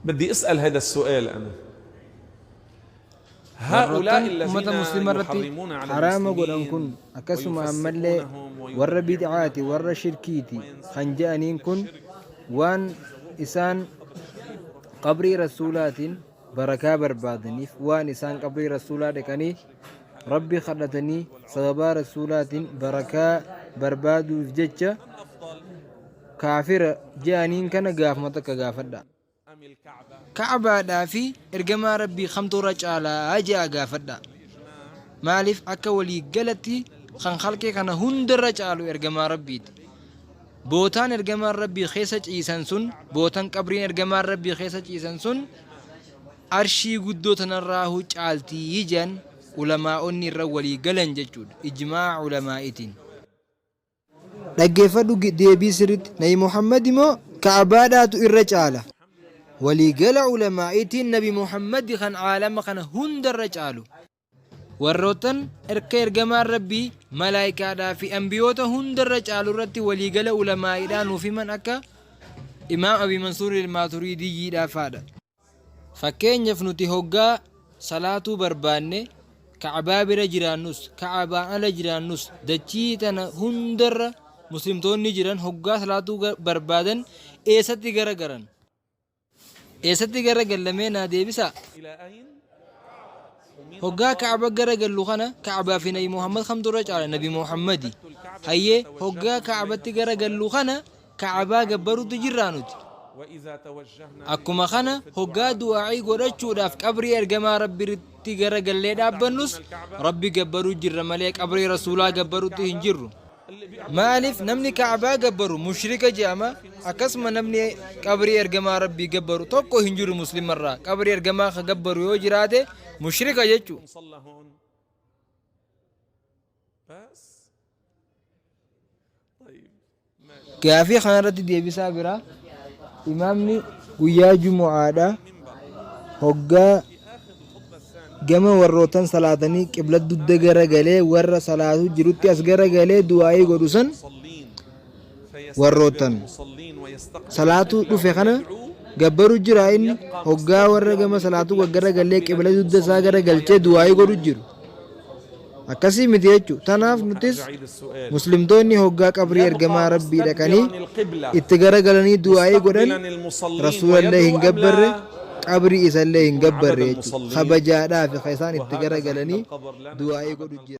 بدي أسأل هذا السؤال أنا. هؤلاء الذين يحرمون على المسلمين ويفسقونهم ور بدعات ور شركيتي خنجانين كن وان إسان قبري رسولات بركة بربادني وان إسان قبري رسولات كني ربي خلتني سبب رسولات بركة برباد وفجتة كافر جانين كان قاف متك قافدا كعبة دافي إرجما ربي خمتو رجالا أجا قافدا مالف أكا ولي قلتي خان خلقي كان هندر رجالو إرجما ربي بوتان إرجما ربي خيسج إيسان سن بوتان قبرين إرجما ربي خيسج إيسان سن أرشي قدو تنراهو جالتي يجان علماء النر ولي قلن ججود إجماع علمائتين dhaggeeffadhu deebii sirriitti nabi Muhammad immoo ka'abaadhaatu irra caala waliigala ulamaa'itiin nabi Muhammad kan aalama kana hundarra caalu warroottan ergamaan rabbii malaayikaadhaa fi ambiyoota hundarra caalu irratti waliigala ulamaa'iidhaan nuuf himan akka imaam Abi Mansuur al-Maaturiidiyyiidhaa faadha. Fakkeenyaaf nuti hoggaa salaatuu barbaanne ka'abaa bira jiraannus ka'abaa ala jiraannus dachii tana hundarra muslimtoonni jiran hoggaa salaatuu barbaadan eessatti garagaran eessatti garagallamee naa deebisa hoggaa ka'aba garagallu kana ka'abaa fi nabi Muhammad kamturra caala nabi Muhammadi hayyee hoggaa ka'abatti garagallu kana ka'abaa gabbarutu jirraa nuti akkuma kana hoggaa du'aa'ii godhachuudhaaf qabrii ergamaa rabbiitti garagallee dhaabbannus rabbi gabbaruu jirra malee qabrii rasuulaa gabbarutti hin jirru. Maaliif namni ka'abaa gabbaru mushrika jedhama akkasuma namni qabrii ergamaa rabbii gabbaru tokko hin jiru muslimarraa qabrii ergamaa ka gabbaru yoo jiraate mushrika jechuu. Gaafii kanarratti deebisaa biraa imaamni guyyaa jumu'aadha hoggaa gama warrootan salaatanii qibla dudda garagalee warra salaatu jirutti as garagalee du'aa'ii godhu san warrootan salaatu dhufe kana gabbaru jira inni hoggaa warra gama salaatu garagalee qibla dudda isaa garagalchee du'aa'ii godhu jiru akkasii miti jechuudha. Tanaaf nutis muslimtoonni hoggaa qabrii ergamaa rabbii dhaqanii itti garagalanii du'aa'ii godhan rasuulallee hin gabbarre qabrii isallee hin gabbarre jechuudha. Kabajaadhaaf isaan itti garagalanii du'aa'ii godhu jira.